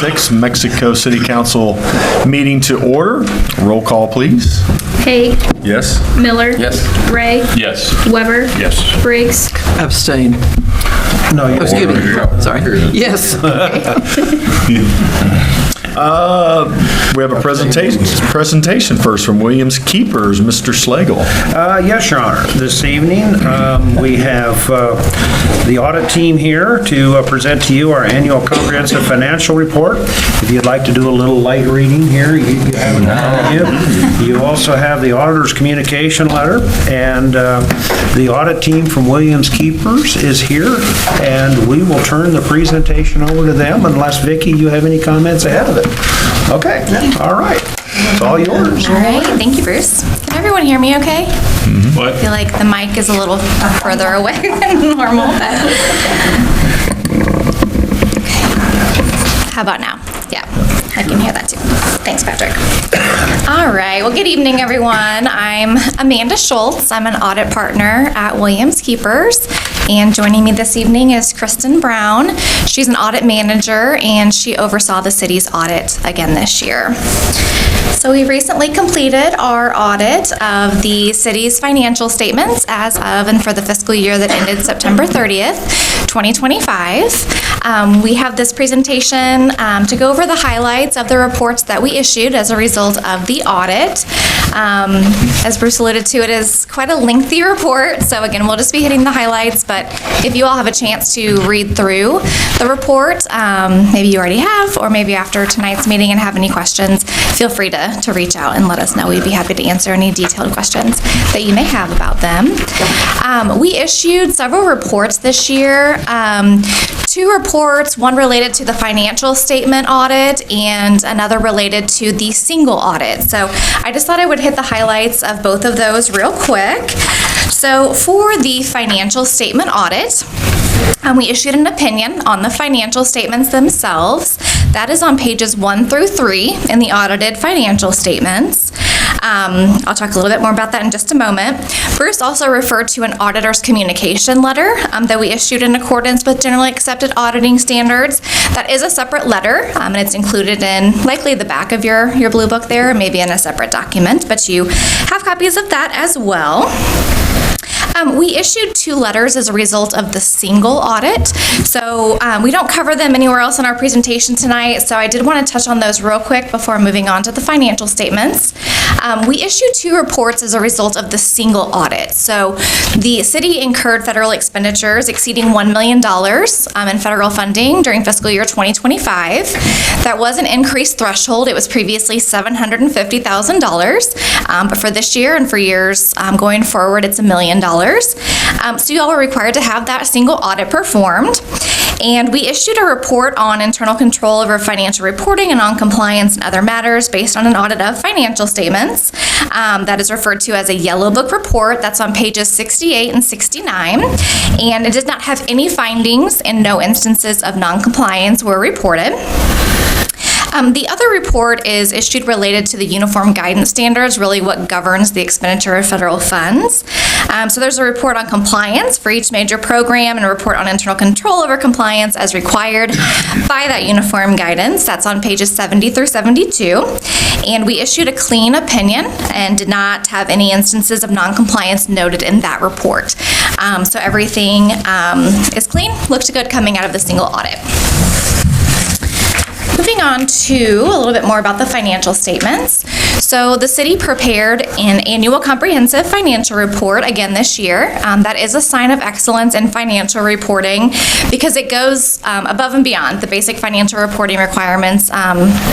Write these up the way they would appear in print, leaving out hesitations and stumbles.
2026 Mexico City Council meeting to order. Roll call, please. Haig. Yes. Miller. Yes. Ray. Yes. Weber. Yes. Briggs. Abstain. No, you Excuse me. Sorry. Yes. We have a presentation first from Williams Keepers, Mr. Slagle. Yes, Your Honor. This evening, we have the audit team here to present to you our annual comprehensive financial report. If you'd like to do a little light reading here, you have it in front of you. You also have the auditor's communication letter, and the audit team from Williams Keepers is here, and we will turn the presentation over to them unless, Vicki, you have any comments ahead of it. Okay, all right. It's all yours. All right, thank you, Bruce. Can everyone hear me okay? What? I feel like the mic is a little further away than normal, but... Okay. How about now? Yeah, I can hear that too. Thanks, Patrick. All right, well, good evening, everyone. I'm Amanda Schultz. I'm an audit partner at Williams Keepers. And joining me this evening is Kristen Brown. She's an audit manager, and she oversaw the city's audit again this year. So we recently completed our audit of the city's financial statements as of and for the fiscal year that ended September 30th, 2025. We have this presentation to go over the highlights of the reports that we issued as a result of the audit. As Bruce alluded to, it is quite a lengthy report, so again, we'll just be hitting the highlights, but if you all have a chance to read through the report, maybe you already have, or maybe after tonight's meeting and have any questions, feel free to reach out and let us know. We'd be happy to answer any detailed questions that you may have about them. We issued several reports this year. 2 reports, one related to the financial statement audit and another related to the single audit. So I just thought I would hit the highlights of both of those real quick. So for the financial statement audit, we issued an opinion on the financial statements themselves. That is on pages 1 through 3 in the audited financial statements. I'll talk a little bit more about that in just a moment. Bruce also referred to an auditor's communication letter that we issued in accordance with generally accepted auditing standards. That is a separate letter, and it's included in likely the back of your blue book there, maybe in a separate document, but you have copies of that as well. We issued 2 letters as a result of the single audit. So we don't cover them anywhere else in our presentation tonight, so I did want to touch on those real quick before moving on to the financial statements. We issued 2 reports as a result of the single audit. So the city incurred federal expenditures exceeding $1 million in federal funding during fiscal year 2025. That was an increased threshold. It was previously $750,000, but for this year and for years going forward, it's $1 million. So you all were required to have that single audit performed. And we issued a report on internal control over financial reporting and on compliance and other matters based on an audit of financial statements. That is referred to as a Yellow Book report. That's on pages 68 and 69. And it did not have any findings, and no instances of non-compliance were reported. The other report is issued related to the Uniform Guidance Standards, really what governs the expenditure of federal funds. So there's a report on compliance for each major program and a report on internal control over compliance as required by that Uniform Guidance. That's on pages 70 through 72. And we issued a clean opinion and did not have any instances of non-compliance noted in that report. So everything is clean, looked good coming out of the single audit. Moving on to a little bit more about the financial statements. So the city prepared an annual comprehensive financial report again this year. That is a sign of excellence in financial reporting because it goes above and beyond the basic financial reporting requirements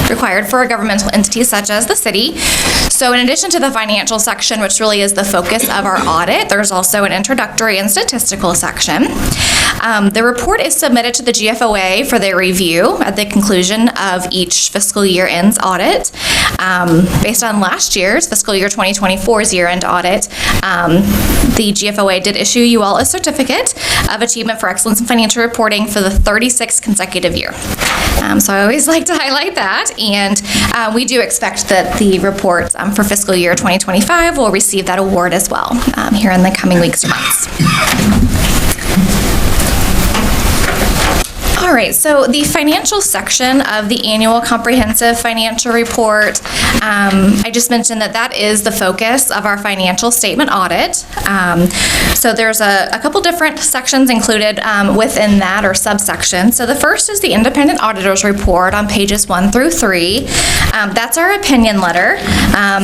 required for a governmental entity such as the city. So in addition to the financial section, which really is the focus of our audit, there's also an introductory and statistical section. The report is submitted to the GFOA for their review at the conclusion of each fiscal year ends audit. Based on last year's fiscal year 2024's year-end audit, the GFOA did issue you all a certificate of achievement for excellence in financial reporting for the 36th consecutive year. So I always like to highlight that, and we do expect that the report for fiscal year 2025 will receive that award as well here in the coming weeks or months. All right, so the financial section of the annual comprehensive financial report, I just mentioned that is the focus of our financial statement audit. So there's a couple different sections included within that, or subsections. So the first is the independent auditor's report on pages 1 through 3. That's our opinion letter.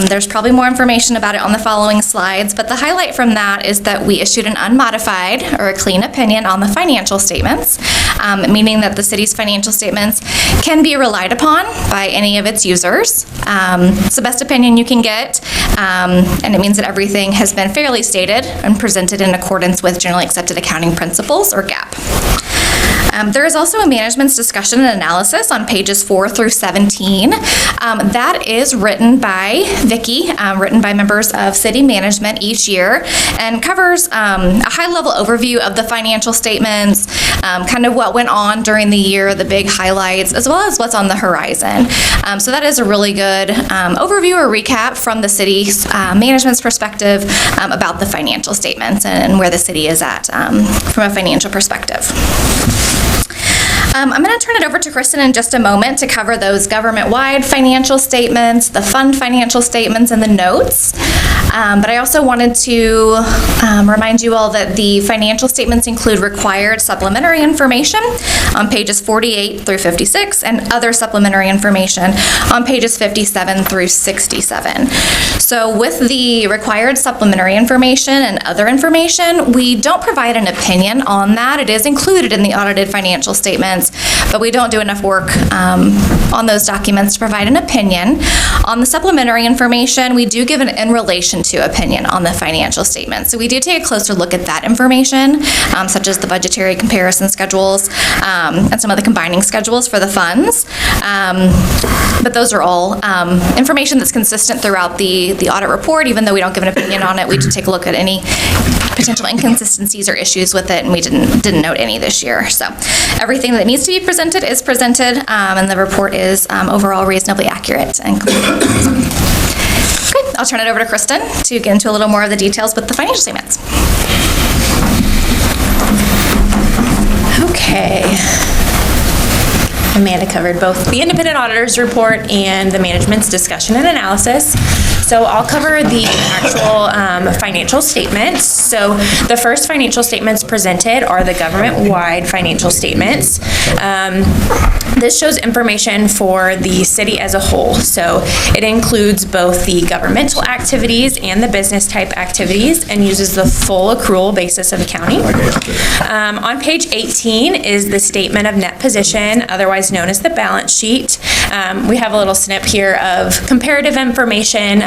There's probably more information about it on the following slides, but the highlight from that is that we issued an unmodified or a clean opinion on the financial statements, meaning that the city's financial statements can be relied upon by any of its users. It's the best opinion you can get, and it means that everything has been fairly stated and presented in accordance with generally accepted accounting principles, or GAAP. There is also a management's discussion and analysis on pages 4 through 17. That is written by Vicki, written by members of city management each year, and covers a high-level overview of the financial statements, kind of what went on during the year, the big highlights, as well as what's on the horizon. So that is a really good overview or recap from the city's management's perspective about the financial statements and where the city is at from a financial perspective. I'm going to turn it over to Kristen in just a moment to cover those government-wide financial statements, the fund financial statements, and the notes. But I also wanted to remind you all that the financial statements include required supplementary information on pages 48 through 56 and other supplementary information on pages 57 through 67. So with the required supplementary information and other information, we don't provide an opinion on that. It is included in the audited financial statements, but we don't do enough work on those documents to provide an opinion. On the supplementary information, we do give an in relation to opinion on the financial statements. So we do take a closer look at that information, such as the budgetary comparison schedules and some of the combining schedules for the funds. But those are all information that's consistent throughout the audit report. Even though we don't give an opinion on it, we do take a look at any potential inconsistencies or issues with it, and we didn't note any this year. So everything that needs to be presented is presented, and the report is overall reasonably accurate and complete. Okay, I'll turn it over to Kristen to get into a little more of the details with the financial statements. Okay. Amanda covered both the independent auditor's report and the management's discussion and analysis. So I'll cover the actual financial statements. So the first financial statements presented are the government-wide financial statements. This shows information for the city as a whole. So it includes both the governmental activities and the business type activities, and uses the full accrual basis of accounting. On page 18 is the statement of net position, otherwise known as the balance sheet. We have a little snip here of comparative information,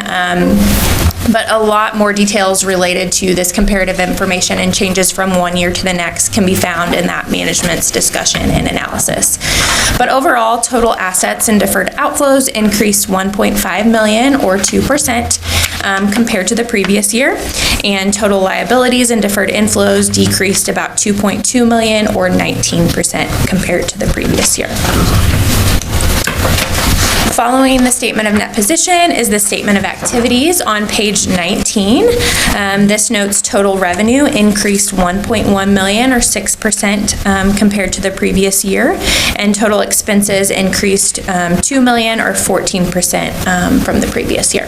but a lot more details related to this comparative information and changes from one year to the next can be found in that management's discussion and analysis. But overall, total assets and deferred outflows increased 1.5 million or 2% compared to the previous year, and total liabilities and deferred inflows decreased about 2.2 million or 19% compared to the previous year. Following the statement of net position is the statement of activities on page 19. This notes total revenue increased 1.1 million or 6% compared to the previous year, and total expenses increased 2 million or 14% from the previous year.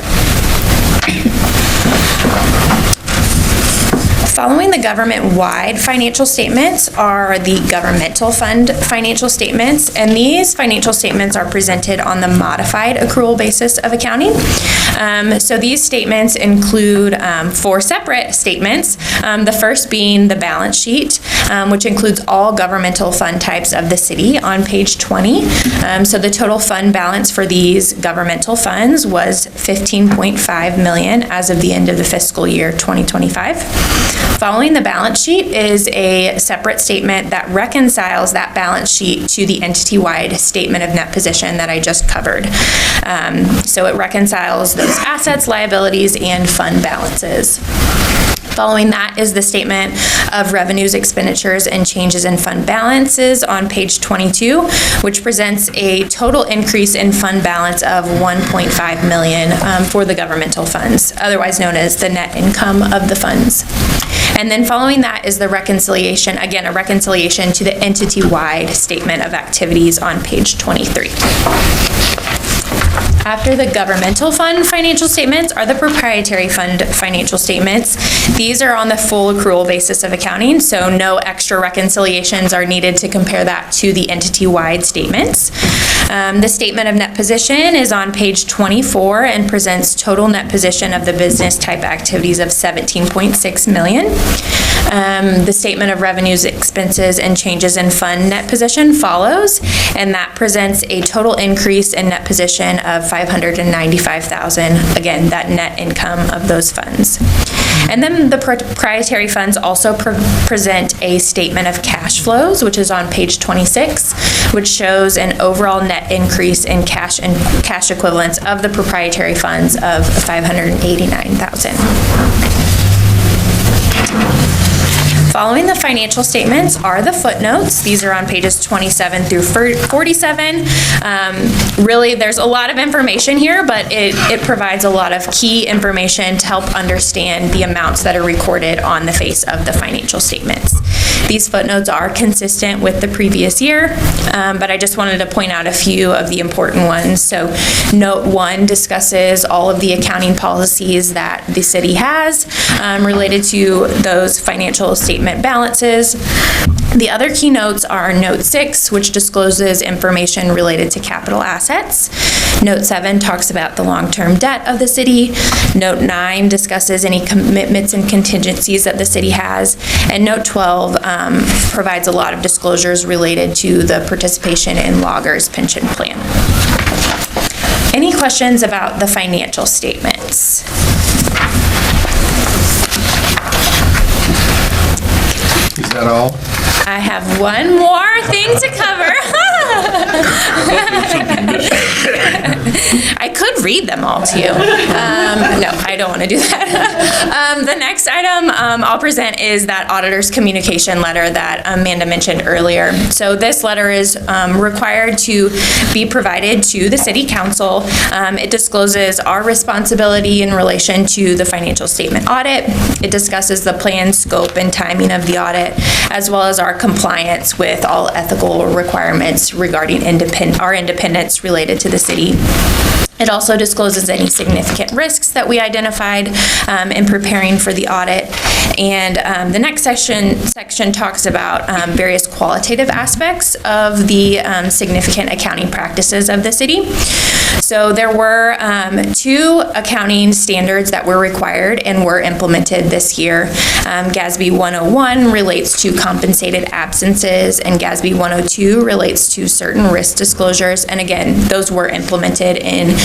Following the government-wide financial statements are the governmental fund financial statements, and these financial statements are presented on the modified accrual basis of accounting. So these statements include 4 separate statements, the first being the balance sheet, which includes all governmental fund types of the city on page 20. So the total fund balance for these governmental funds was 15.5 million as of the end of the fiscal year 2025. Following the balance sheet is a separate statement that reconciles that balance sheet to the entity-wide statement of net position that I just covered. So it reconciles those assets, liabilities, and fund balances. Following that is the statement of revenues, expenditures, and changes in fund balances on page 22, which presents a total increase in fund balance of 1.5 million for the governmental funds, otherwise known as the net income of the funds. And then following that is the reconciliation, again, a reconciliation to the entity-wide statement of activities on page 23. After the governmental fund financial statements are the proprietary fund financial statements. These are on the full accrual basis of accounting, so no extra reconciliations are needed to compare that to the entity-wide statements. The statement of net position is on page 24 and presents total net position of the business type activities of $17.6 million. The statement of revenues, expenses, and changes in fund net position follows, and that presents a total increase in net position of $595,000. Again, that net income of those funds. And then the proprietary funds also present a statement of cash flows, which is on page 26, which shows an overall net increase in cash and cash equivalents of the proprietary funds of $589,000. Following the financial statements are the footnotes. These are on pages 27 through 47. Really, there's a lot of information here, but it provides a lot of key information to help understand the amounts that are recorded on the face of the financial statements. These footnotes are consistent with the previous year, but I just wanted to point out a few of the important ones. So note 1 discusses all of the accounting policies that the city has related to those financial statement balances. The other key notes are note 6, which discloses information related to capital assets. Note 7 talks about the long-term debt of the city. Note 9 discusses any commitments and contingencies that the city has. And note 12 provides a lot of disclosures related to the participation in loggers pension plan. Any questions about the financial statements? Is that all? I have one more thing to cover. I could read them all to you. No, I don't want to do that. The next item I'll present is that auditor's communication letter that Amanda mentioned earlier. So this letter is required to be provided to the city council. It discloses our responsibility in relation to the financial statement audit. It discusses the plan, scope, and timing of the audit, as well as our compliance with all ethical requirements regarding our independence related to the city. It also discloses any significant risks that we identified in preparing for the audit. And the next section talks about various qualitative aspects of the significant accounting practices of the city. So there were 2 accounting standards that were required and were implemented this year. GASB 101 relates to compensated absences, and GASB 102 relates to certain risk disclosures. And again, those were implemented in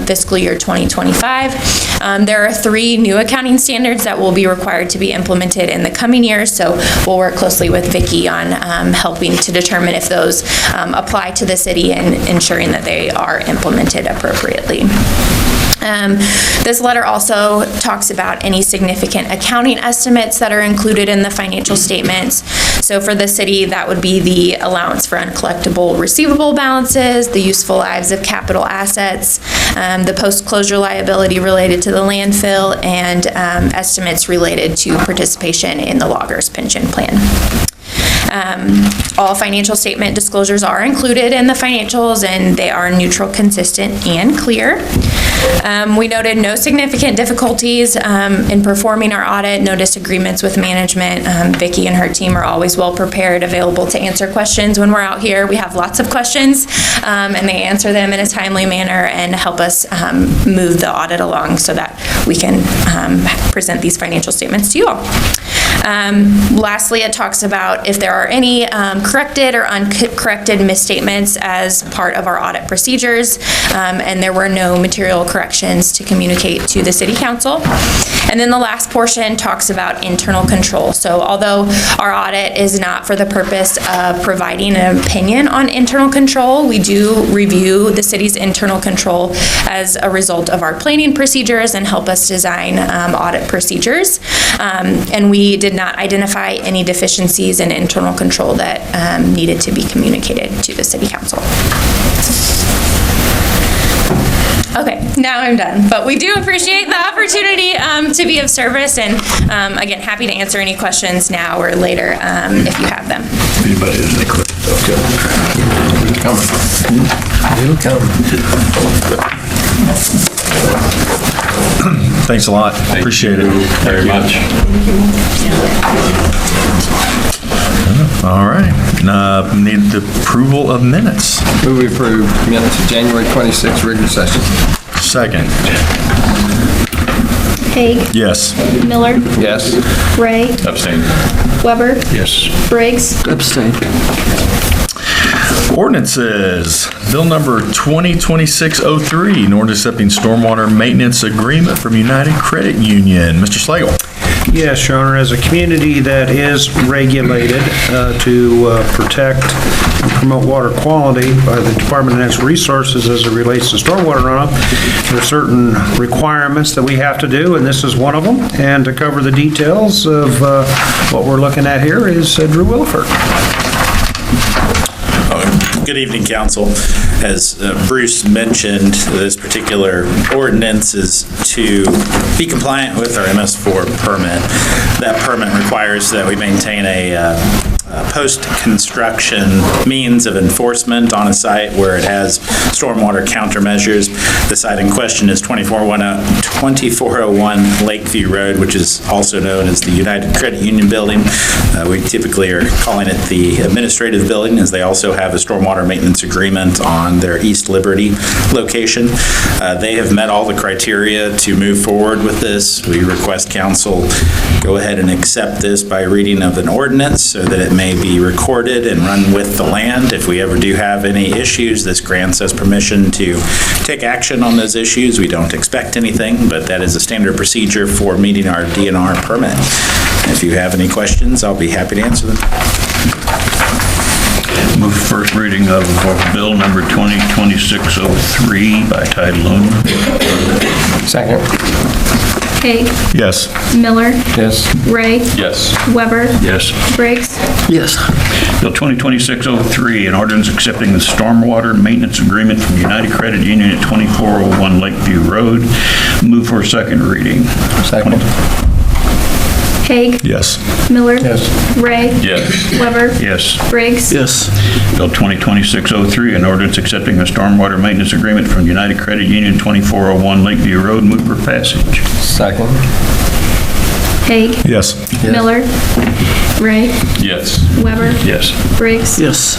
fiscal year 2025. There are 3 new accounting standards that will be required to be implemented in the coming years, so we'll work closely with Vicki on helping to determine if those apply to the city and ensuring that they are implemented appropriately. This letter also talks about any significant accounting estimates that are included in the financial statements. So for the city, that would be the allowance for uncollectible receivable balances, the useful lives of capital assets, the post-closure liability related to the landfill, and estimates related to participation in the loggers pension plan. All financial statement disclosures are included in the financials, and they are neutral, consistent, and clear. We noted no significant difficulties in performing our audit, no disagreements with management. Vicki and her team are always well prepared, available to answer questions when we're out here. We have lots of questions, and they answer them in a timely manner and help us move the audit along so that we can present these financial statements to you all. Lastly, it talks about if there are any corrected or uncorrected misstatements as part of our audit procedures, and there were no material corrections to communicate to the city council. And then the last portion talks about internal control. So although our audit is not for the purpose of providing an opinion on internal control, we do review the city's internal control as a result of our planning procedures and help us design audit procedures. And we did not identify any deficiencies in internal control that needed to be communicated to the city council. Okay, now I'm done. But we do appreciate the opportunity to be of service, and again, happy to answer any questions now or later if you have them. Anybody has any questions? It'll come. Thanks a lot. Appreciate it. Very much. All right. Need the approval of minutes. Move we approve minutes of January 26th regular session. Second. Haig, Yes. Miller, Yes. Ray, Abstain. Weber, Yes. Briggs, Abstain. Ordinances. Bill number 2026-03, an ordinance accepting stormwater maintenance agreement from United Credit Union. Mr. Slagle. Yes, Your Honor, as a community that is regulated to protect and promote water quality by the Department of Natural Resources as it relates to stormwater runoff, there are certain requirements that we have to do, and this is one of them. And to cover the details of what we're looking at here is Drew Williford. Good evening, council. As Bruce mentioned, this particular ordinance is to be compliant with our MS4 permit. That permit requires that we maintain a post-construction means of enforcement on a site where it has stormwater countermeasures. The site in question is 2401 Lakeview Road, which is also known as the United Credit Union Building. We typically are calling it the administrative building, as they also have a stormwater maintenance agreement on their East Liberty location. They have met all the criteria to move forward with this. We request council go ahead and accept this by reading of an ordinance so that it may be recorded and run with the land. If we ever do have any issues, this grants us permission to take action on those issues. We don't expect anything, but that is a standard procedure for meeting our DNR permit. If you have any questions, I'll be happy to answer them. Move first reading of bill number 2026-03 by title only. Second. Haig, Yes. Miller, Yes. Ray, Yes. Weber, Yes. Briggs, Yes. Bill 2026-03, an ordinance accepting the stormwater maintenance agreement from United Credit Union at 2401 Lakeview Road. Move for second reading. Second. Haig, Yes. Miller, Yes. Ray, Yes. Weber, Yes. Briggs, Yes. Bill 2026-03, an ordinance accepting a stormwater maintenance agreement from United Credit Union 2401 Lakeview Road. Move for passage. Second. Haig, Yes. Miller, Ray, Yes. Weber, Yes. Briggs, Yes.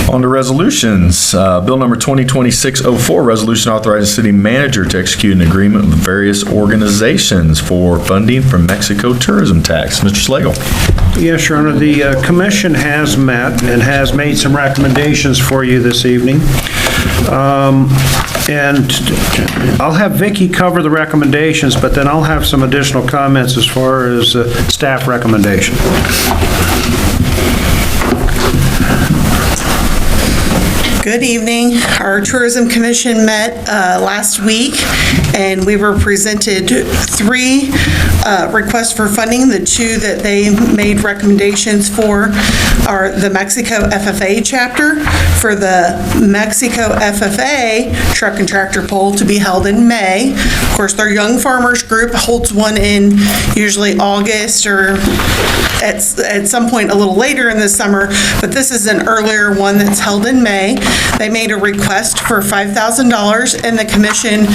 On to resolutions. Bill number 2026-04, resolution authorizing city manager to execute an agreement with various organizations for funding from Mexico tourism tax. Mr. Slagle. Yes, Your Honor, the commission has met and has made some recommendations for you this evening. And I'll have Vicki cover the recommendations, but then I'll have some additional comments as far as staff recommendation. Good evening. Our Tourism Commission met last week, and we were presented 3 requests for funding. The 2 that they made recommendations for are the Mexico FFA chapter. For the Mexico FFA truck and tractor pull to be held in May. Of course, their Young Farmers Group holds one in usually August or at some point a little later in the summer, but this is an earlier one that's held in May. They made a request for $5,000, and the commission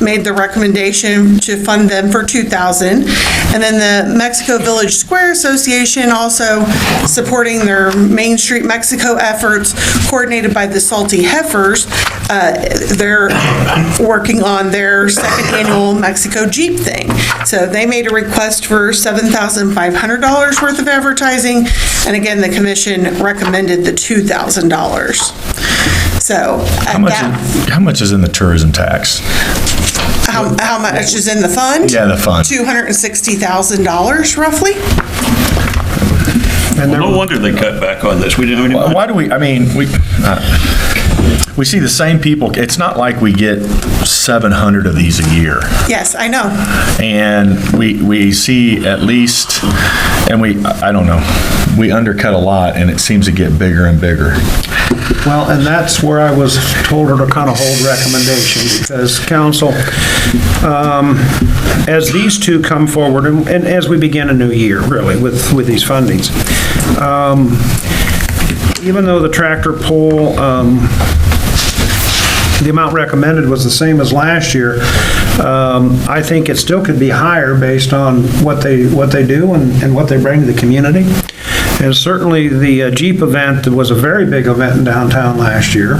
made the recommendation to fund them for $2,000. And then the Mexico Village Square Association also supporting their Main Street Mexico efforts, coordinated by the Salty Heifers. They're working on their second annual Mexico Jeep thing. So they made a request for $7,500 worth of advertising, and again, the commission recommended the $2,000. So How much is in the tourism tax? how much is in the fund? Yeah, the fund. $260,000 roughly. And No wonder they cut back on this. We didn't have any money. Why do we, I mean, we see the same people. It's not like we get 700 of these a year. Yes, I know. And we see at least, and I don't know, we undercut a lot, and it seems to get bigger and bigger. Well, and that's where I was told her to kind of hold recommendation, because council, as these two come forward, and as we begin a new year, really, with these fundings, even though the tractor pull, the amount recommended was the same as last year, I think it still could be higher based on what they do and what they bring to the community. And certainly the Jeep event was a very big event in downtown last year,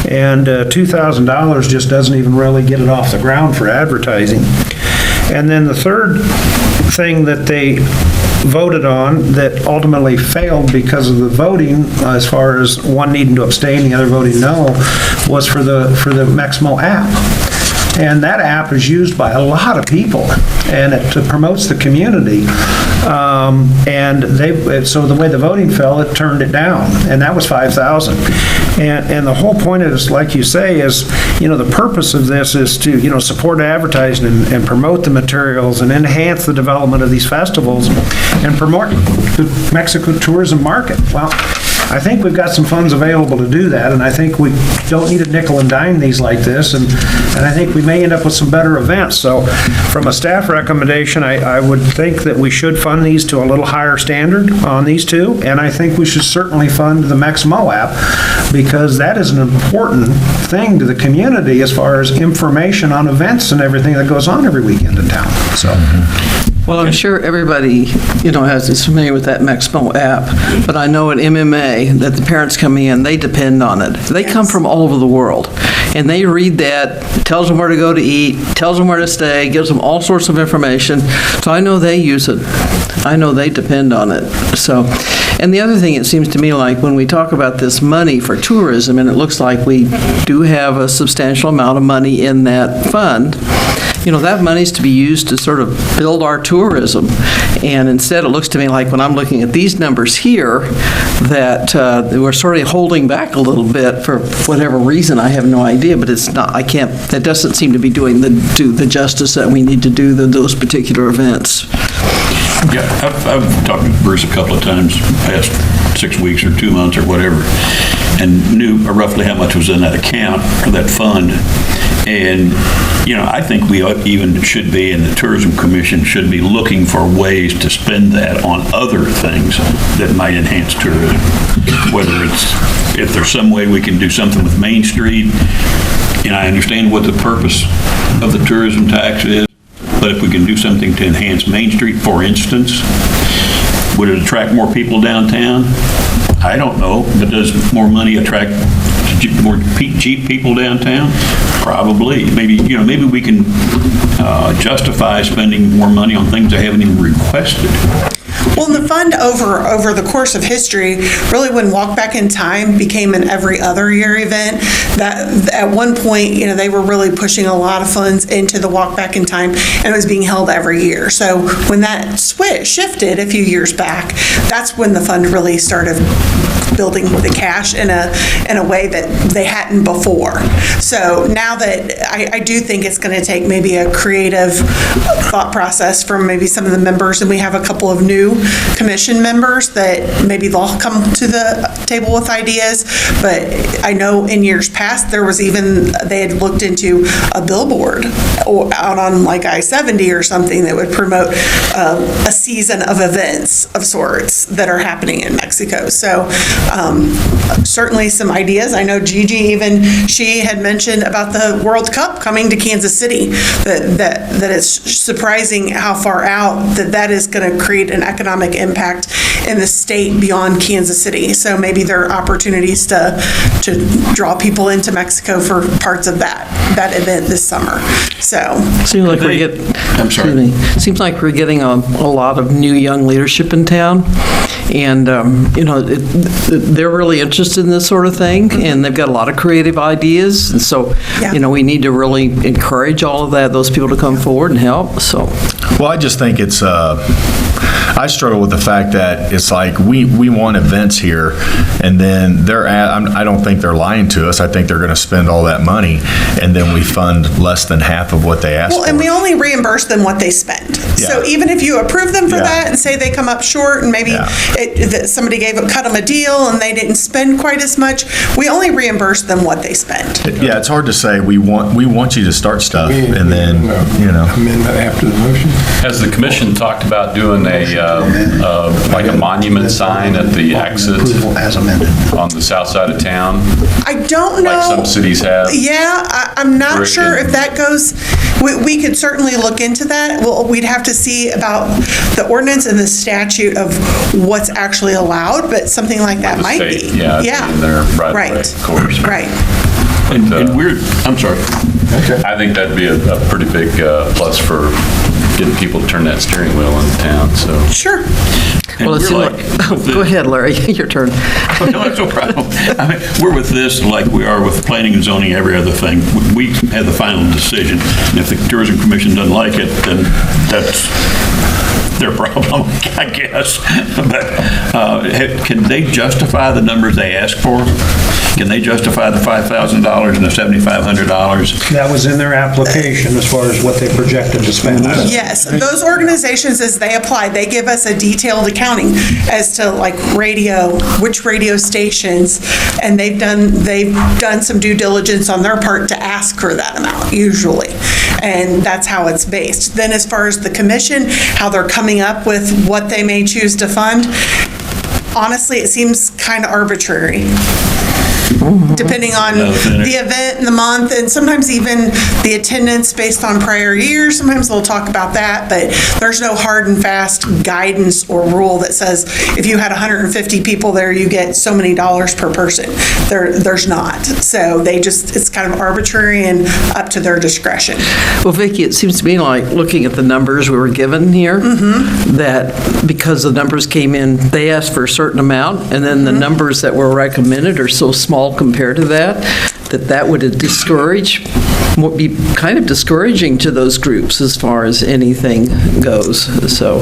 and $2,000 just doesn't even really get it off the ground for advertising. And then the third thing that they voted on that ultimately failed because of the voting, as far as one needing to abstain, the other voting no, was for the Meximo app. And that app is used by a lot of people, and it promotes the community. So the way the voting fell, it turned it down, and that was $5,000. And the whole point is, like you say, is, the purpose of this is to, support advertising and promote the materials and enhance the development of these festivals and promote the Mexico tourism market. Well, I think we've got some funds available to do that, and I think we don't need to nickel and dime these like this, and I think we may end up with some better events. So from a staff recommendation, I would think that we should fund these to a little higher standard on these two, and I think we should certainly fund the Meximo app, because that is an important thing to the community as far as information on events and everything that goes on every weekend in town. So. Well, I'm sure everybody, is familiar with that Meximo app, but I know at MMA that the parents coming in, they depend on it. They come from all over the world, and they read that, it tells them where to go to eat, tells them where to stay, gives them all sorts of information. So I know they use it. I know they depend on it. So, and the other thing, it seems to me like when we talk about this money for tourism, and it looks like we do have a substantial amount of money in that fund, that money's to be used to sort of build our tourism. And instead, it looks to me like when I'm looking at these numbers here, that we're sort of holding back a little bit for whatever reason. I have no idea, but it's not, that doesn't seem to be doing the justice that we need to do those particular events. Yeah, I've talked to Bruce a couple of times, past 6 weeks or 2 months or whatever, and knew roughly how much was in that account, or that fund. And, I think we even should be, and the Tourism Commission should be looking for ways to spend that on other things that might enhance tourism. Whether if there's some way we can do something with Main Street, I understand what the purpose of the tourism tax is, but if we can do something to enhance Main Street, for instance, would it attract more people downtown? I don't know, but does more money attract more Jeep people downtown? Probably. Maybe we can justify spending more money on things they haven't even requested. Well, the fund over the course of history, really when Walk Back in Time became an every other year event, that at one point, they were really pushing a lot of funds into the Walk Back in Time, and it was being held every year. So when that shifted a few years back, that's when the fund really started building the cash in a way that they hadn't before. So now that I do think it's going to take maybe a creative thought process from maybe some of the members, and we have a couple of new commission members that maybe they'll come to the table with ideas. But I know in years past they had looked into a billboard out on like I-70 or something that would promote a season of events of sorts that are happening in Mexico. So certainly some ideas. I know Gigi she had mentioned about the World Cup coming to Kansas City, that it's surprising how far out that is going to create an economic impact in the state beyond Kansas City. So maybe there are opportunities to draw people into Mexico for parts of that event this summer. So seems like seems like we're getting a lot of new young leadership in town, and they're really interested in this sort of thing, and they've got a lot of creative ideas, and so we need to really encourage all of those people to come forward and help. So well, I just think it's I struggle with the fact that it's like, we want events here, and then I don't think they're lying to us. I think they're going to spend all that money, and then we fund less than half of what they asked for. Well, and we only reimburse them what they spend. So Yeah. even if you approve them for Yeah. that and say they come up short and maybe Yeah. that somebody cut them a deal and they didn't spend quite as much, we only reimburse them what they spend. Yeah, it's hard to say, we want you to start stuff, and then, you know. Amendment after the motion? Has the commission talked about doing like a monument sign at the exit Approval as amended. on the south side of town, I don't know. like some cities have? Yeah, I'm not Brick sure and- if that goes, we could certainly look into that. Well, we'd have to see about the ordinance and the statute of what's actually allowed, but something like that The might be. state, yeah, it's in there right away, of course. Right. And we're, I'm sorry. I think that'd be a pretty big plus for getting people to turn that steering wheel into town, so. Sure. And Well, it we're seemed like- like, go ahead, Larry, your turn. No, that's no problem. I mean, we're with this like we are with planning and zoning, every other thing. We have the final decision, and if the Tourism Commission doesn't like it, then that's their problem, I guess. But can they justify the numbers they ask for? Can they justify the $5,000 and the $7,500? That was in their application as far as what they projected to spend. Yes, those organizations, as they apply, they give us a detailed accounting as to like radio, which radio stations, and they've done some due diligence on their part to ask for that amount, usually. And that's how it's based. Then as far as the commission, how they're coming up with what they may choose to fund, honestly, it seems kind of arbitrary. Depending on the event and the month, and sometimes even the attendance based on prior years. Sometimes they'll talk about that, but there's no hard and fast guidance or rule that says if you had 150 people there, you get so many dollars per person. There's not. So it's kind of arbitrary and up to their discretion. Well, Vicki, it seems to me like, looking at the numbers we were given here, that because the numbers came in, they asked for a certain amount, and then the numbers that were recommended are so small compared to that would be kind of discouraging to those groups as far as anything goes. So,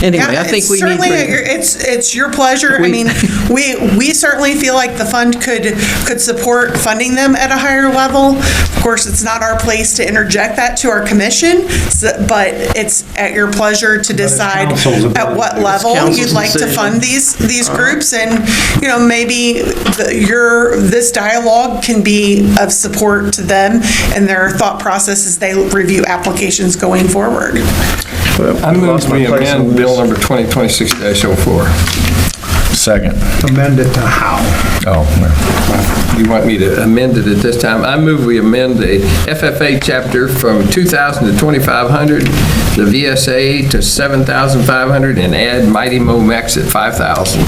anyway, I think we need Certainly, to... it's your pleasure. I mean, we certainly feel like the fund could support funding them at a higher level. Of course, it's not our place to interject that to our commission, but it's at your pleasure to decide council's ability. at what level council's you'd like to decision. fund these groups, and maybe this dialogue can be of support to them and their thought process as they review applications going forward. I move we amend Bill number 2026-04. Second. Amend it to how? Oh, You want me to amend it at this time? I move we amend the FFA chapter from 2,000 to 2,500, the VSA to 7,500, and add Mighty Mo Max at 5,000.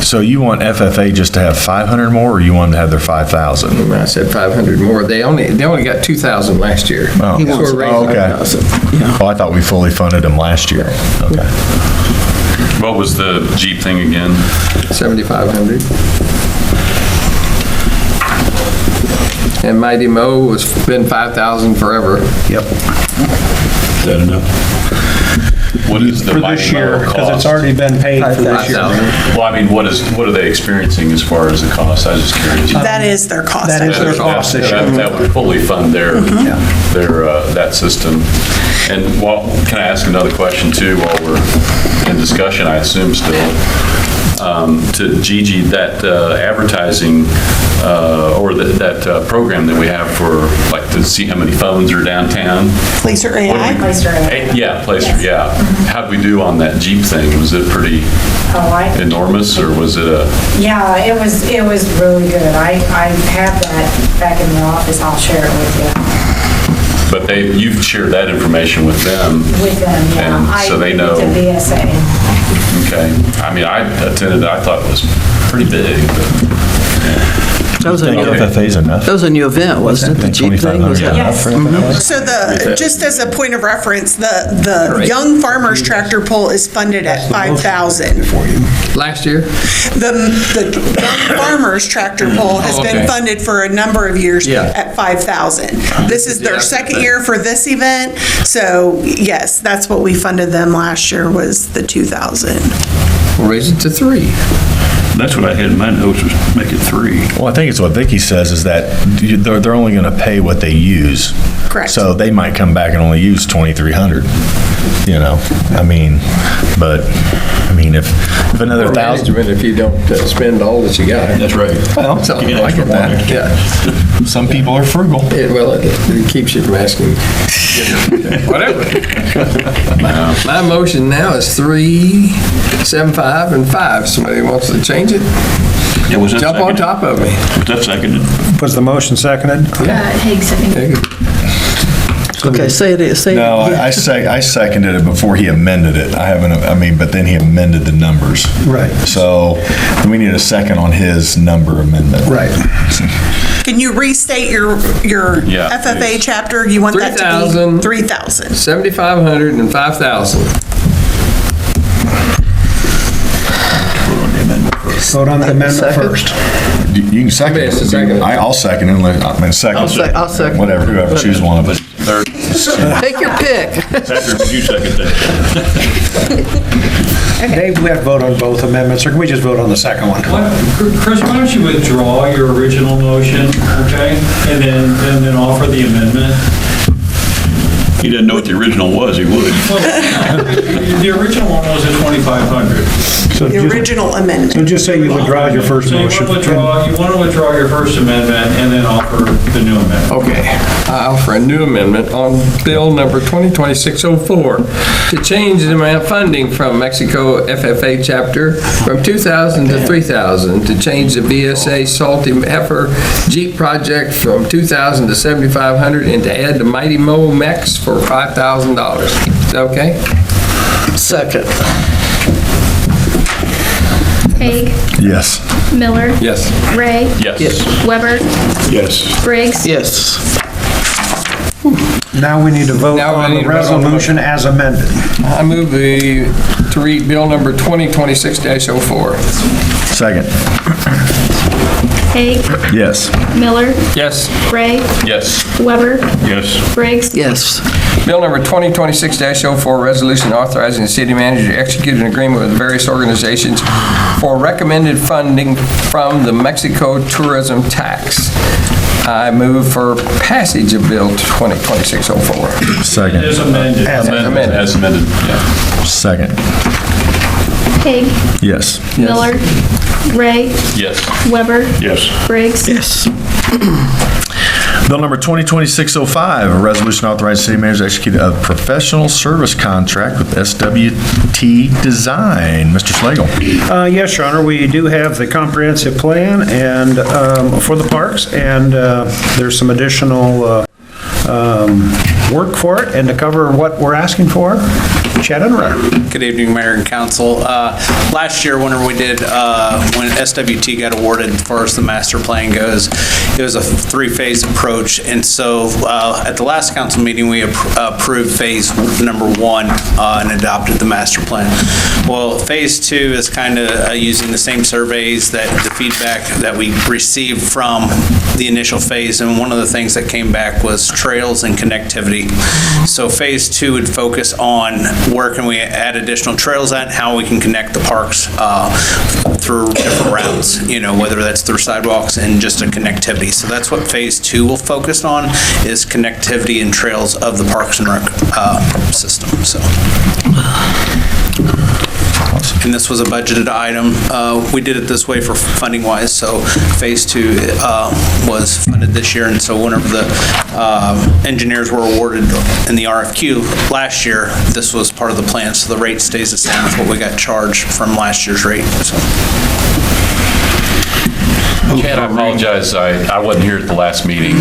so you want FFA just to have 500 more, or you want them to have their 5,000? I said 500 more. They only got 2,000 last year. Oh, He wants So we're raising okay. 5,000. Oh, I thought we fully funded them last year. Okay. What was the Jeep thing again? 7,500. And Mighty Mo has been 5,000 forever. Yep. Is that enough? What is the For Mighty this Mo year, because it's cost? already been paid for this year. 5,000. Well, I mean, what are they experiencing as far as the cost? I was just curious. That is their cost. That is their cost this year. That would fully fund that system. And can I ask another question too while we're in discussion, I assume still? To Gigi, that advertising or that program that we have for, like, to see how many phones are downtown? Placer AI? Yeah, Placer, yeah. How'd we do on that Jeep thing? Was it pretty enormous, or was it a? Yeah, it was really good. I have that back in the office. I'll share it with you. But you've shared that information with them? With them, yeah. And so they know. I gave it to VSA. Okay. I mean, I attended, I thought it was pretty big, but, That was a Think new, FFA's enough? that was a new event, wasn't it? The Jeep thing? Was that- Enough for FFA? So just as a point of reference, the Young Farmers Tractor Pull is funded at 5,000. Last year? The Young Farmers Tractor Pull has Okay. been funded for a number of years Yeah. at 5,000. This is their Yeah. second year for this event, so yes, that's what we funded them last year was the 2,000. We'll raise it to 3. That's what I had in my notes, was make it 3. Well, I think it's what Vicky says is that they're only going to pay what they use. Correct. So they might come back and only use 2,300, if another Or 1,000. management if you don't spend all that you got. That's right. Well, So, You can I extra get that. one extra. Yeah. Some people are frugal. Well, it keeps you from asking. Whatever. My motion now is 3, 7, 5, and 5. Somebody wants to change it? Yeah, was that Jump on seconded? top of me. Was that seconded? Was the motion seconded? Haig seconded. Okay, say it, No, I seconded it before he amended it. But then he amended the numbers. Right. So we need a second on his number amendment. Right. Can you restate your Yeah, FFA please. chapter? You want that to 3,000. be 3,000. 7,500 and 5,000. Vote on the amendment Second. first. You can second Yes, a it. second. I'll second it. Second. I'll second. Whatever, whoever, choose one of us. Take your pick. Patrick, did you second that? Dave, we have to vote on both amendments, or can we just vote on the second one? Chris, why don't you withdraw your original motion, okay? And then offer the amendment? He didn't know what the original was, he would. The original one was at 2,500. So The just- original So amendment. just say you withdraw your first So you motion. want to withdraw your first amendment and then offer the new amendment? Okay, I offer a new amendment on Bill number 2026-04 to change the amount of funding from Mexico FFA chapter from 2,000 to 3,000, to change the VSA Salty Heifer Jeep project from 2,000 to 7,500, and to add the Mighty Mo Mex for $5,000. Is that okay? Second. Haig, Yes. Miller, Yes. Ray, Yes. Weber, Yes. Briggs. Yes. Now we need to vote Now we on need the to vote on the resolution as amended. I move to read Bill number 2026-04. Second. Haig, Yes. Miller, Yes. Ray, Yes. Weber, Yes. Briggs. Yes. Bill number 2026-04, resolution authorizing the city manager to execute an agreement with various organizations for recommended funding from the Mexico tourism tax. I move for passage of Bill 2026-04. Second. As amended. Amended. As amended, yeah. Second. Haig, Yes. Miller, Ray, Yes. Weber, Yes. Briggs. Yes. Bill number 2026-05, a resolution authorizing city manager to execute a professional service contract with SWT Design. Mr. Slagle. Yes, Your Honor, we do have the comprehensive plan and, for the parks, and there's some additional work for it, and to cover what we're asking for, Chad Unruh. Good evening, Mayor and Council. Last year, whenever we did, when SWT got awarded, as far as the master plan goes, it was a three-phase approach, and so at the last council meeting, we approved phase number 1 and adopted the master plan. Well, phase 2 is kind of using the same surveys, the feedback that we received from the initial phase, and one of the things that came back was trails and connectivity. So phase 2 would focus on where can we add additional trails at, and how we can connect the parks through different routes, whether that's through sidewalks and just a connectivity. So that's what phase 2 will focus on, is connectivity and trails of the Parks and Rec system, so. And this was a budgeted item. We did it this way for funding wise, so phase 2 was funded this year, and so whenever the engineers were awarded in the RFQ last year, this was part of the plan, so the rate stays the same with what we got charged from last year's rate, so. Chad, I apologize, I wasn't here at the last meeting.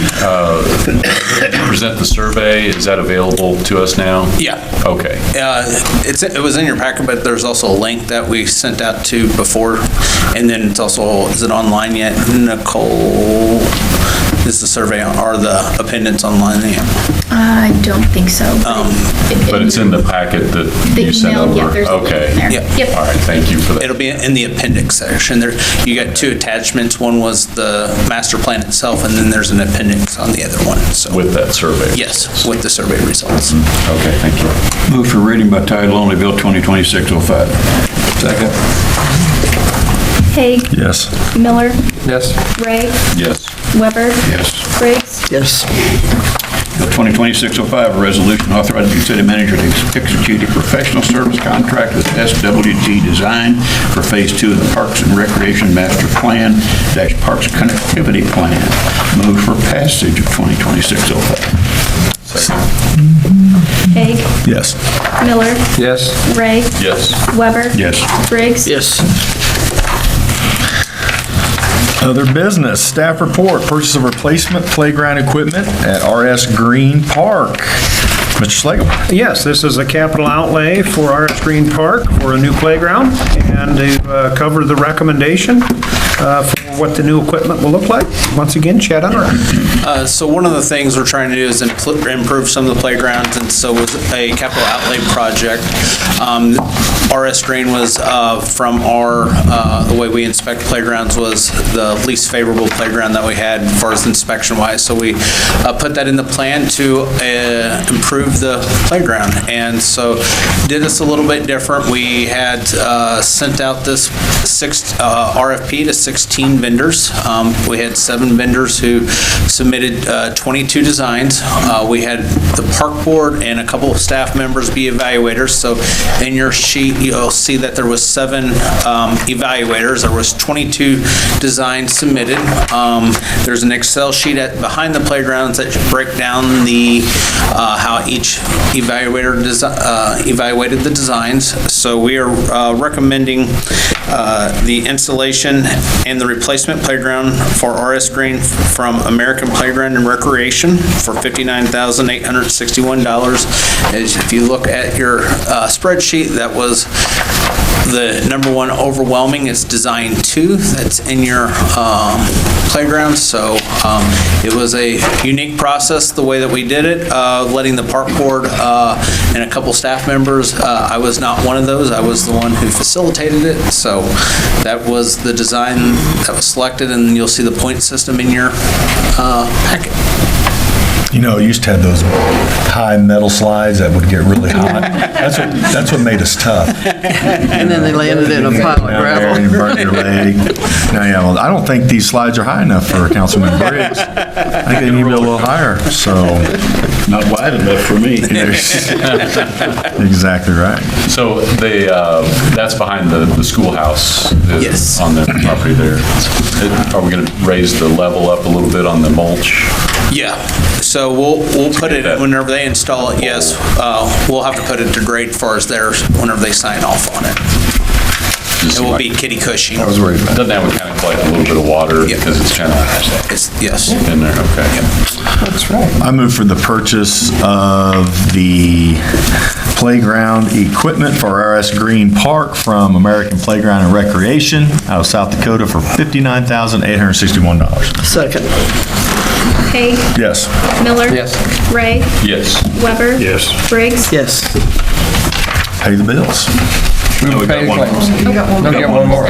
Present the survey, is that available to us now? Yeah. Okay. It was in your packet, but there's also a link that we sent out to before, and then it's also, is it online yet? Nicole, is the survey or the appendix online yet? I don't think so. But it's in the packet that you sent email, over? yeah, there's a link Okay. in there. Yep. All right, thank you for that. It'll be in the appendix section. There, you got two attachments. One was the master plan itself, and then there's an appendix on the other one, so. With that survey? Yes, with the survey results. Okay, thank you. Move for reading by title only, Bill 2026-05. Second. Haig, Yes. Miller, Yes. Ray, Yes. Weber, Yes. Briggs, Yes. Bill 2026-05, a resolution authorizing the city manager to execute a professional service contract with SWG Design for Phase 2 of the Parks and Recreation Master Plan / Parks Connectivity Plan. Move for passage of 2026-05. Haig, Yes. Miller, Yes. Ray, Yes. Weber, Yes. Briggs, Yes. Other business, staff report, purchase of replacement playground equipment at RS Green Park. Mr. Slagle. Yes, this is a capital outlay for RS Green Park for a new playground, and to cover the recommendation for what the new equipment will look like. Once again, Chad Unger. So one of the things we're trying to do is improve some of the playgrounds, and so with a capital outlay project, RS Green was from our, the way we inspect playgrounds was the least favorable playground that we had as far as inspection wise. So we put that in the plan to improve the playground. And so did this a little bit different. We had sent out this RFP to 16 vendors. We had 7 vendors who submitted 22 designs. We had the park board and a couple of staff members be evaluators. So in your sheet, you'll see that there was 7 evaluators. There was 22 designs submitted. There's an Excel sheet behind the playgrounds that break down the how each evaluator evaluated the designs. So we are recommending the installation and the replacement playground for RS Green from American Playground and Recreation for $59,861. As if you look at your spreadsheet, that was the number one overwhelming is Design 2 that's in your playground. So it was a unique process the way that we did it, letting the park board and a couple staff members, I was not one of those, I was the one who facilitated it. So that was the design that was selected, and you'll see the point system in your packet. You know, it used to have those high metal slides that would get really hot. That's what made us tough. And then they landed in a pile of Down there gravel. and you burnt your leg. Now, yeah, well, I don't think these slides are high enough for Councilman Briggs. I think they need to be a little higher, so. Not wide enough for me. Exactly right. So that's behind the schoolhouse? Yes. On the property there. Are we going to raise the level up a little bit on the mulch? Yeah, so we'll put it, whenever they install it, yes, we'll have to put it to grade as far as theirs, whenever they sign off on it. It will be kitty cushion. I was worried about Doesn't that would kind of collect a little bit of water because it's kind of Yes. in there? Okay. That's right. I move for the purchase of the playground equipment for RS Green Park from American Playground and Recreation out of South Dakota for $59,861. Second. Haig, Yes. Miller, Yes. Ray, Yes. Weber, Yes. Briggs, Yes. Pay the bills. No, we got one more. No, we got one more.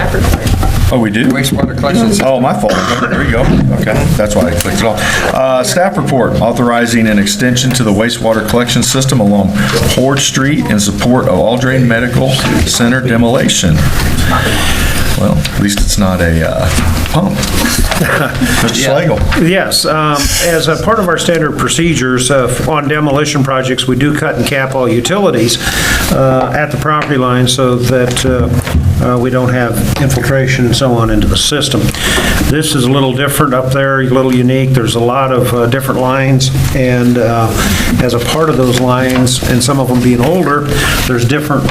Oh, we do? Wastewater collection system. Oh, my fault. There you go. Okay, that's why I clicked it off. Staff report authorizing an extension to the wastewater collection system along Horde Street in support of Aldrine Medical Center demolition. Well, at least it's not a pump. Mr. Slagle. Yes, as a part of our standard procedures on demolition projects, we do cut and cap all utilities at the property line so that we don't have infiltration and so on into the system. This is a little different up there, a little unique. There's a lot of different lines, and as a part of those lines, and some of them being older, there's different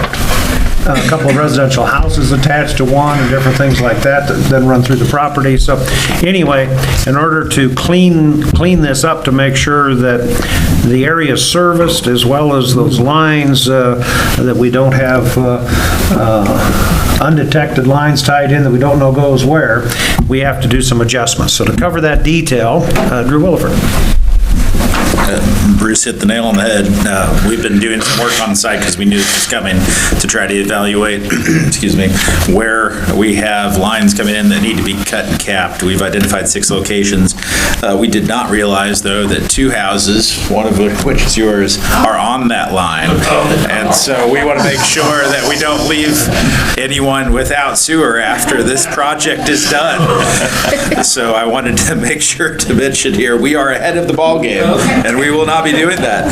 a couple of residential houses attached to one and different things like that then run through the property. So anyway, in order to clean this up to make sure that the area is serviced as well as those lines, that we don't have undetected lines tied in that we don't know goes where, we have to do some adjustments. So to cover that detail, Drew Williford. Bruce hit the nail on the head. We've been doing some work on the site because we knew this was coming to try to evaluate, excuse me, where we have lines coming in that need to be cut and capped. We've identified 6 locations. We did not realize, though, that 2 houses, one of which is yours, are on that line. And so we want to make sure that we don't leave anyone without sewer after this project is done. So I wanted to make sure to mention here, we are ahead of the ballgame. And we will not be doing that.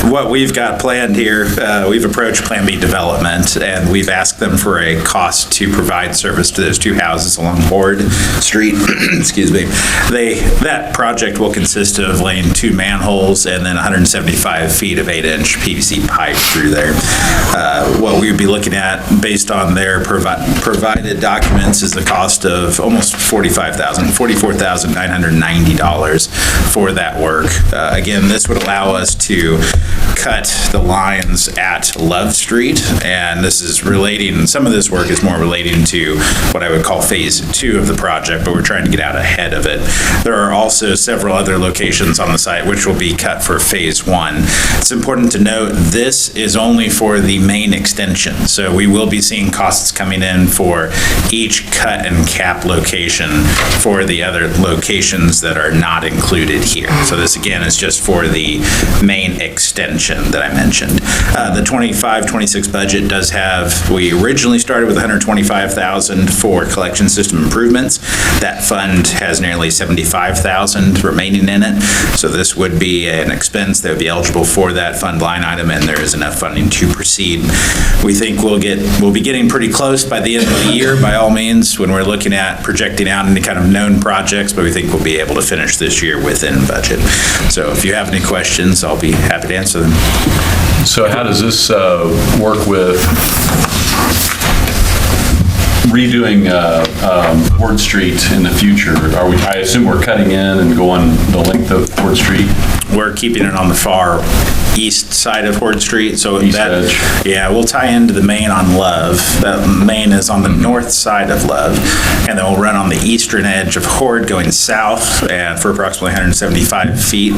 What we've got planned here, we've approached Plan B Development, and we've asked them for a cost to provide service to those 2 houses along Horde Street. Excuse me. That project will consist of laying 2 manholes and then 175 feet of 8-inch PVC pipe through there. What we would be looking at, based on their provided documents, is the cost of almost $44,990 for that work. Again, this would allow us to cut the lines at Love Street, and this is relating, some of this work is more relating to what I would call phase 2 of the project, but we're trying to get out ahead of it. There are also several other locations on the site which will be cut for phase 1. It's important to note this is only for the main extension, so we will be seeing costs coming in for each cut and cap location for the other locations that are not included here. So this again is just for the main extension that I mentioned. The 25-26 budget does have, we originally started with $125,000 for collection system improvements. That fund has nearly $75,000 remaining in it. So this would be an expense that would be eligible for that fund line item, and there is enough funding to proceed. We think we'll be getting pretty close by the end of the year, by all means, when we're looking at projecting out any kind of known projects, but we think we'll be able to finish this year within budget. So if you have any questions, I'll be happy to answer them. So how does this work with redoing Horde Street in the future? I assume we're cutting in and going the length of Horde Street? We're keeping it on the far east side of Horde Street, so East edge. Yeah, we'll tie into the main on Love. That main is on the north side of Love, and then we'll run on the eastern edge of Horde going south, and for approximately 175 feet,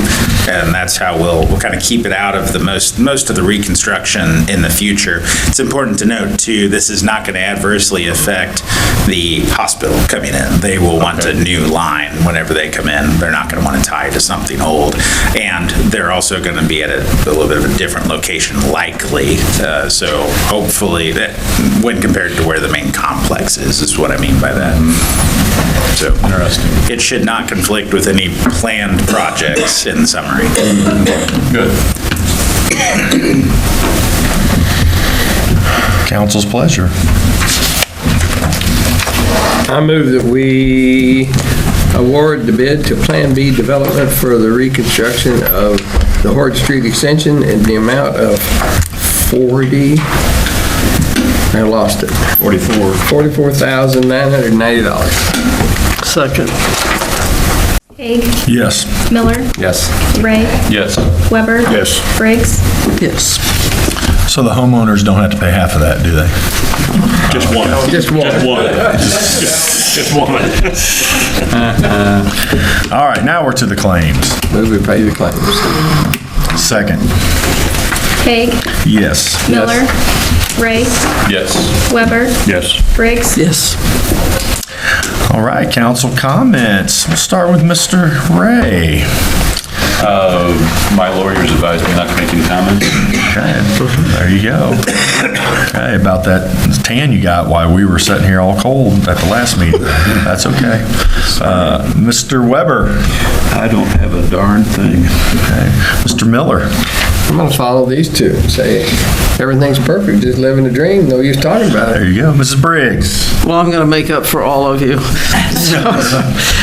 and that's how we'll kind of keep it out of the most of the reconstruction in the future. It's important to note too, this is not going to adversely affect the hospital coming in. They will want a new line whenever they come in. They're not going to want to tie to something old, and they're also going to be at a little bit of a different location likely, so hopefully that when compared to where the main complex is what I mean by that. So interesting. It should not conflict with any planned projects in summary. Good. Council's pleasure. I move that we award the bid to Plan B Development for the reconstruction of the Horde Street extension in the amount of $44,990. Second. Haig? Yes. Miller? Yes. Ray? Yes. Weber? Yes. Briggs? Yes. So the homeowners don't have to pay half of that, do they? Just one. Just one. Just one. All right, now we're to the claims. Move we pay the claims. Second. Haig? Yes. Miller? Ray? Yes. Weber? Yes. Briggs? Yes. All right, council comments. We'll start with Mr. Ray. My lawyers advised me not to make any comments. Okay, there you go. Okay, about that tan you got while we were sitting here all cold at the last meeting. That's okay. Mr. Weber. I don't have a darn thing. Okay. Mr. Miller. I'm gonna follow these two and say, everything's perfect, just living the dream, no use talking about it. There you go, Mrs. Briggs. Well, I'm going to make up for all of you. So,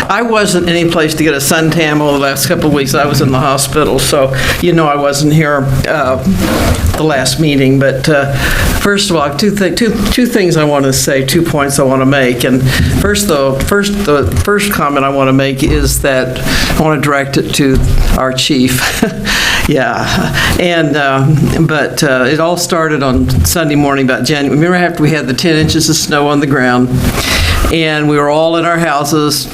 I wasn't any place to get a suntan over the last couple of weeks. I was in the hospital, so I wasn't here the last meeting. But first of all, two things I want to say, 2 points I want to make. And the first comment I want to make is that I want to direct it to our chief. Yeah, but it all started on Sunday morning about January. Remember after we had the 10 inches of snow on the ground, and we were all in our houses,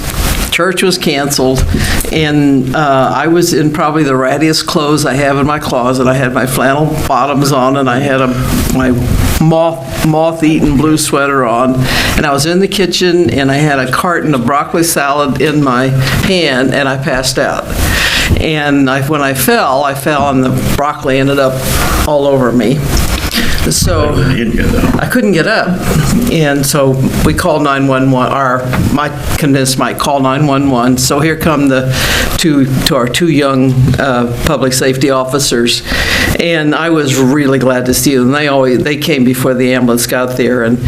church was canceled, and I was in probably the rattiest clothes I have in my closet. I had my flannel bottoms on, and I had my moth-eaten blue sweater on, and I was in the kitchen, and I had a carton of broccoli salad in my hand, and I passed out. And when I fell, and the broccoli ended up all over me. So I couldn't get up, and so we called 911. My convinced Mike call 911. So here come our two young public safety officers, and I was really glad to see them. They came before the ambulance got there, and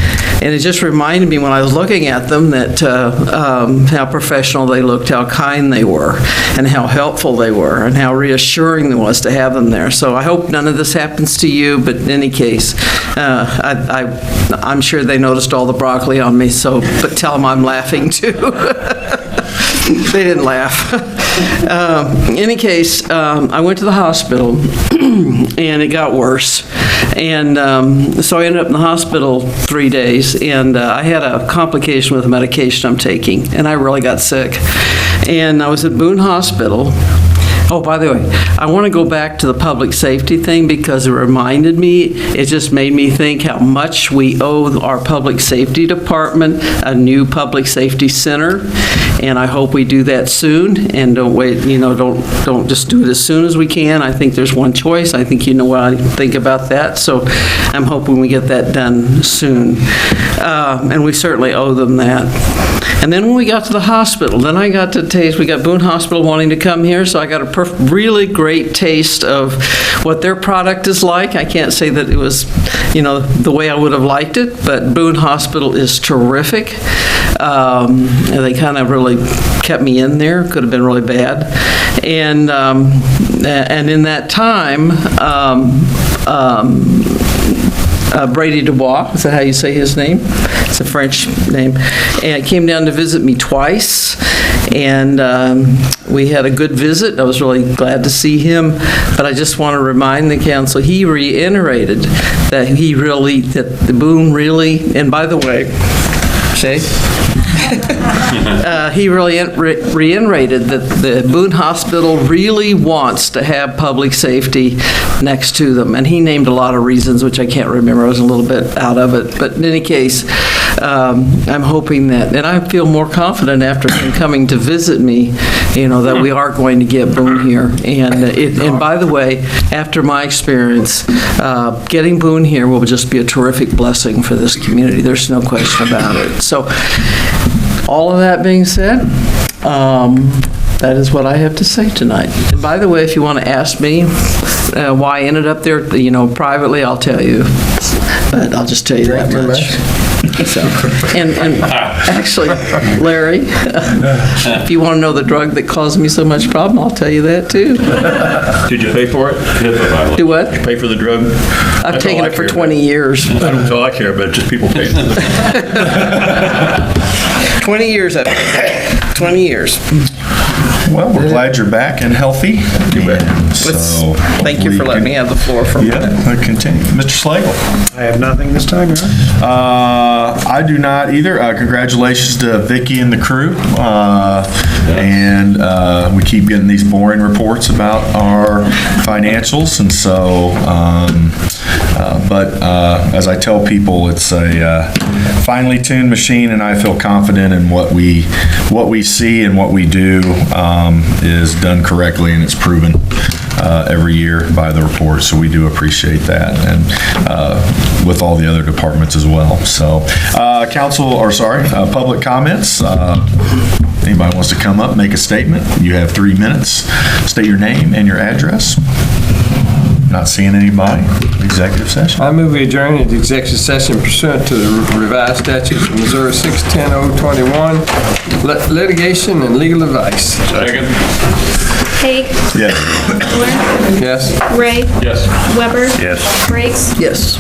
it just reminded me when I was looking at them that how professional they looked, how kind they were, and how helpful they were, and how reassuring it was to have them there. So I hope none of this happens to you, but in any case, I'm sure they noticed all the broccoli on me, but tell them I'm laughing too. They didn't laugh. In any case, I went to the hospital, and it got worse. And so I ended up in the hospital 3 days, and I had a complication with the medication I'm taking, and I really got sick. And I was at Boone Hospital. Oh, by the way, I want to go back to the public safety thing because it reminded me, it just made me think how much we owe our public safety department a new public safety center, and I hope we do that soon, and don't wait, don't just do it as soon as we can. I think there's one choice. I think you know what I think about that, so I'm hoping we get that done soon, and we certainly owe them that. And then when we got to the hospital, then I got to taste, we got Boone Hospital wanting to come here, so I got a really great taste of what their product is like. I can't say that it was, the way I would have liked it, but Boone Hospital is terrific. And they kind of really kept me in there. Could have been really bad. And in that time, Brady Dubois, is that how you say his name? It's a French name. And came down to visit me twice, and we had a good visit. I was really glad to see him, but I just want to remind the council, he reiterated that the Boone really, and by the way, he really reiterated that the Boone Hospital really wants to have public safety next to them, and he named a lot of reasons, which I can't remember. I was a little bit out of it, but in any case, I'm hoping that, and I feel more confident after him coming to visit me, that we are going to get Boone here. And by the way, after my experience, getting Boone here will just be a terrific blessing for this community. There's no question about it. So, all of that being said, that is what I have to say tonight. And by the way, if you want to ask me why I ended up there, privately, I'll tell you. But I'll just tell you that much. So, and actually, Larry, if you want to know the drug that caused me so much problem, I'll tell you that too. Did you pay for it? Do what? Did you pay for the drug? I've taken it for 20 years. That's all I care about, just people paying. 20 years I've been 20 years. Well, we're glad you're back and healthy. So thank you for letting me have the floor for a minute. Yeah, continue. Mr. Slagle. I have nothing this time, Your Honor. I do not either. Congratulations to Vicki and the crew. And we keep getting these boring reports about our financials, and so, but as I tell people, it's a finely tuned machine, and I feel confident in what we see and what we do is done correctly, and it's proven every year by the report, so we do appreciate that, and with all the other departments as well. So, public comments. Anybody wants to come up, make a statement, you have 3 minutes. State your name and your address. Not seeing anybody. Executive session. I move we adjourn into executive session pursuant to the revised statutes of Missouri 610-021, litigation and legal advice. Second? Haig? Yes. Miller? Yes? Ray? Yes. Weber? Yes. Briggs? Yes.